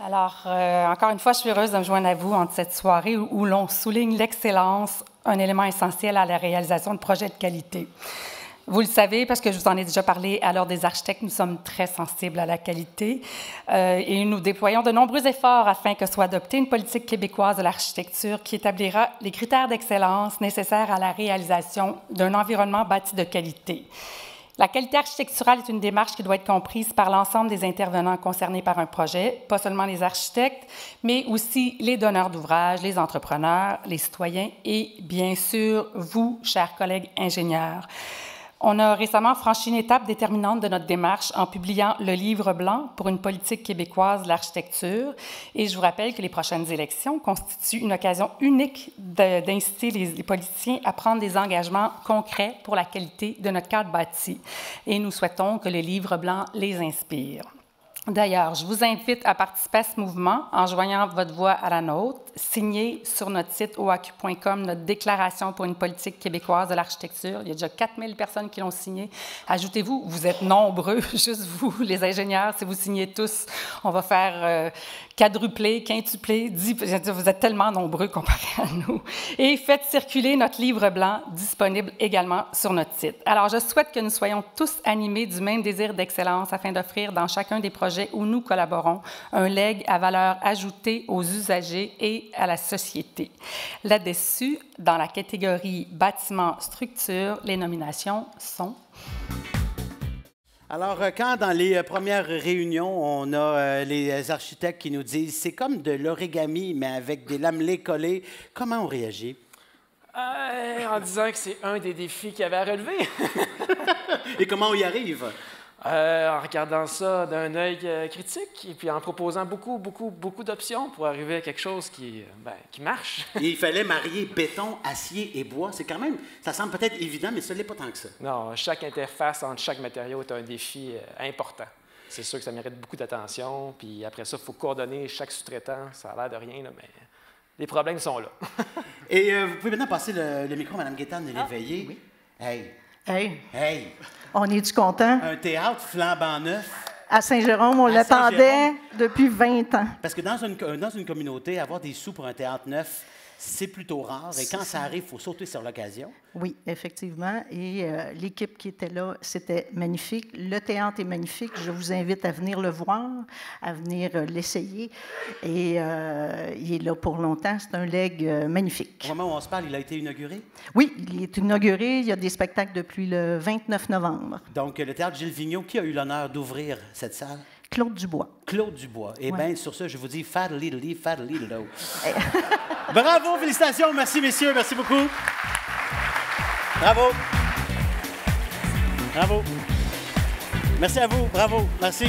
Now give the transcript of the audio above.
Alors, encore une fois, je suis heureuse de me joindre à vous en cette soirée où l'on souligne l'excellence, un élément essentiel à la réalisation de projets de qualité. Vous le savez, parce que je vous en ai déjà parlé à l'Ordre des architectes, nous sommes très sensibles à la qualité et nous déployons de nombreux efforts afin que soit adoptée une politique québécoise de l'architecture qui établira les critères d'excellence nécessaires à la réalisation d'un environnement bâti de qualité. La qualité architecturale est une démarche qui doit être comprise par l'ensemble des intervenants concernés par un projet, pas seulement les architectes, mais aussi les donneurs d'ouvrages, les entrepreneurs, les citoyens et, bien sûr, vous, chers collègues ingénieurs. On a récemment franchi une étape déterminante de notre démarche en publiant le Livre blanc pour une politique québécoise de l'architecture. Et je vous rappelle que les prochaines élections constituent une occasion unique d'inciter les politiciens à prendre des engagements concrets pour la qualité de notre cadre bâti. Et nous souhaitons que le Livre blanc les inspire. D'ailleurs, je vous invite à participer à ce mouvement en joignant votre voix à la nôtre. Signez sur notre site oaq.com notre déclaration pour une politique québécoise de l'architecture. Il y a déjà 4000 personnes qui l'ont signée. Ajoutez-vous, vous êtes nombreux, juste vous, les ingénieurs, si vous signez tous, on va faire quadrupler, quintupler, vous êtes tellement nombreux comparé à nous. Et faites circuler notre livre blanc disponible également sur notre site. Alors, je souhaite que nous soyons tous animés du même désir d'excellence afin d'offrir dans chacun des projets où nous collaborons un legs à valeur ajoutée aux usagers et à la société. Là-dessus, dans la catégorie bâtiment structure, les nominations sont... Alors, quand dans les premières réunions, on a les architectes qui nous disent « c'est comme de l'origami, mais avec des lamelets collés », comment on réagit? En disant que c'est un des défis qu'il y avait à relever. Et comment on y arrive? En regardant ça d'un œil critique et puis en proposant beaucoup d'options pour arriver à quelque chose qui marche. Et il fallait marier béton, acier et bois. C'est quand même, ça semble peut-être évident, mais ce n'est pas tant que ça. Non, chaque interface entre chaque matériau est un défi important. C'est sûr que ça mérite beaucoup d'attention. Puis après ça, il faut coordonner chaque sous-traitant. Ça a l'air de rien, là, mais les problèmes sont là. Et vous pouvez maintenant passer le micro à Mme Gaétane de l'Éveillé. Oui. Hey! Hey! Hey! On est-tu content? Un théâtre flambant neuf. À Saint-Jérôme, on l'attendait depuis 20 ans. Parce que dans une communauté, avoir des sous pour un théâtre neuf, c'est plutôt rare. Et quand ça arrive, il faut sauter sur l'occasion. Oui, effectivement. Et l'équipe qui était là, c'était magnifique. Le théâtre est magnifique. Je vous invite à venir le voir, à venir l'essayer. Et il est là pour longtemps. C'est un legs magnifique. Au moment où on se parle, il a été inauguré? Oui, il est inauguré. Il y a des spectacles depuis le 29 novembre. Donc, le théâtre Gilles Vigneault, qui a eu l'honneur d'ouvrir cette salle? Claude Dubois. Claude Dubois. Eh bien, sur ça, je vous dis fadli, fadli-do. Eh. Bravo, félicitations. Merci, messieurs. Merci beaucoup. Bravo. Bravo. Merci à vous. Bravo. Merci.